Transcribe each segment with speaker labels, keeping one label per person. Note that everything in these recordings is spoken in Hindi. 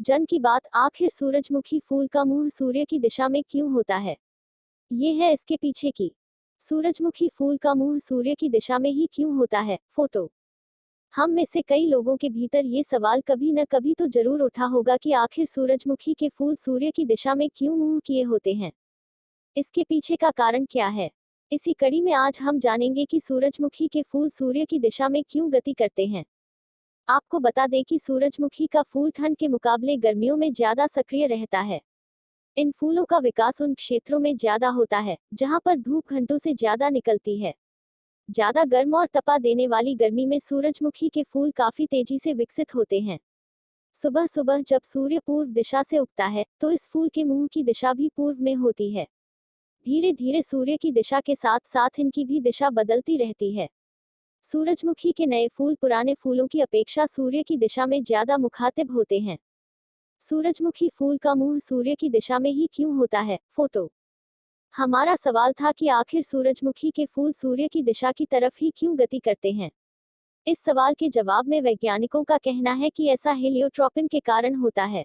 Speaker 1: जन की बात, आखिर सूरजमुखी फूल का मुंह सूर्य की दिशा में क्यों होता है? ये है इसके पीछे की। सूरजमुखी फूल का मुंह सूर्य की दिशा में ही क्यों होता है? फोटो। हम में से कई लोगों के भीतर ये सवाल कभी न कभी तो जरूर उठा होगा कि आखिर सूरजमुखी के फूल सूर्य की दिशा में क्यों मुंह किए होते हैं? इसके पीछे का कारण क्या है? इसी कड़ी में आज हम जानेंगे कि सूरजमुखी के फूल सूर्य की दिशा में क्यों गति करते हैं। आपको बता दें कि सूरजमुखी का फूल ठंड के मुकाबले गर्मियों में ज्यादा सक्रिय रहता है। इन फूलों का विकास उन क्षेत्रों में ज्यादा होता है जहां पर धूप घंटों से ज्यादा निकलती है। ज्यादा गर्म और तपा देने वाली गर्मी में सूरजमुखी के फूल काफी तेजी से विकसित होते हैं। सुबह सुबह जब सूर्य पूर्व दिशा से उगता है तो इस फूल के मुंह की दिशा भी पूर्व में होती है। धीरे धीरे सूर्य की दिशा के साथ साथ इनकी भी दिशा बदलती रहती है। सूरजमुखी के नए फूल पुराने फूलों की अपेक्षा सूर्य की दिशा में ज्यादा मुखातिब होते हैं। सूरजमुखी फूल का मुंह सूर्य की दिशा में ही क्यों होता है? फोटो। हमारा सवाल था कि आखिर सूरजमुखी के फूल सूर्य की दिशा की तरफ ही क्यों गति करते हैं। इस सवाल के जवाब में वैज्ञानिकों का कहना है कि ऐसा हेलियोट्रोपिन के कारण होता है।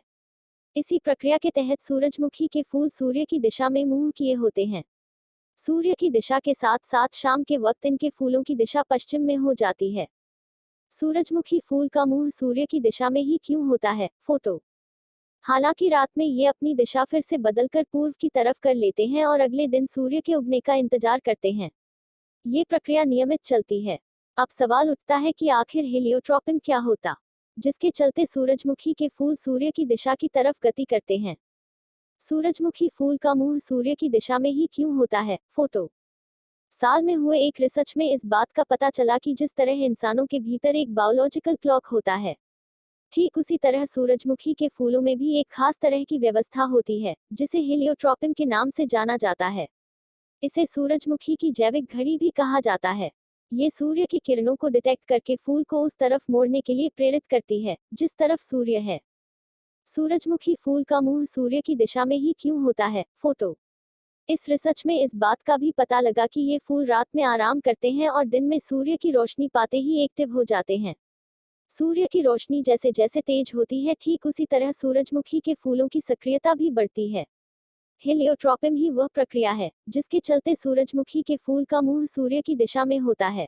Speaker 1: इसी प्रक्रिया के तहत सूरजमुखी के फूल सूर्य की दिशा में मुंह किए होते हैं। सूर्य की दिशा के साथ साथ शाम के वक्त इनके फूलों की दिशा पश्चिम में हो जाती है। सूरजमुखी फूल का मुंह सूर्य की दिशा में ही क्यों होता है? फोटो। हालांकि रात में ये अपनी दिशा फिर से बदलकर पूर्व की तरफ कर लेते हैं और अगले दिन सूर्य के उगने का इंतजार करते हैं। ये प्रक्रिया नियमित चलती है। अब सवाल उठता है कि आखिर हेलियोट्रोपिन क्या होता, जिसके चलते सूरजमुखी के फूल सूर्य की दिशा की तरफ गति करते हैं। सूरजमुखी फूल का मुंह सूर्य की दिशा में ही क्यों होता है? फोटो। साल में हुए एक रिसर्च में इस बात का पता चला कि जिस तरह इंसानों के भीतर एक बायोलॉजिकल क्लॉक होता है, ठीक उसी तरह सूरजमुखी के फूलों में भी एक खास तरह की व्यवस्था होती है जिसे हेलियोट्रोपिन के नाम से जाना जाता है। इसे सूरजमुखी की जैविक घड़ी भी कहा जाता है। ये सूर्य की किरणों को डिटेक्ट करके फूल को उस तरफ मोड़ने के लिए प्रेरित करती है जिस तरफ सूर्य है। सूरजमुखी फूल का मुंह सूर्य की दिशा में ही क्यों होता है? फोटो। इस रिसर्च में इस बात का भी पता लगा कि ये फूल रात में आराम करते हैं और दिन में सूर्य की रोशनी पाते ही एक्टिव हो जाते हैं। सूर्य की रोशनी जैसे जैसे तेज होती है ठीक उसी तरह सूरजमुखी के फूलों की सक्रियता भी बढ़ती है। हेलियोट्रोपिन ही वह प्रक्रिया है जिसके चलते सूरजमुखी के फूल का मुंह सूर्य की दिशा में होता है।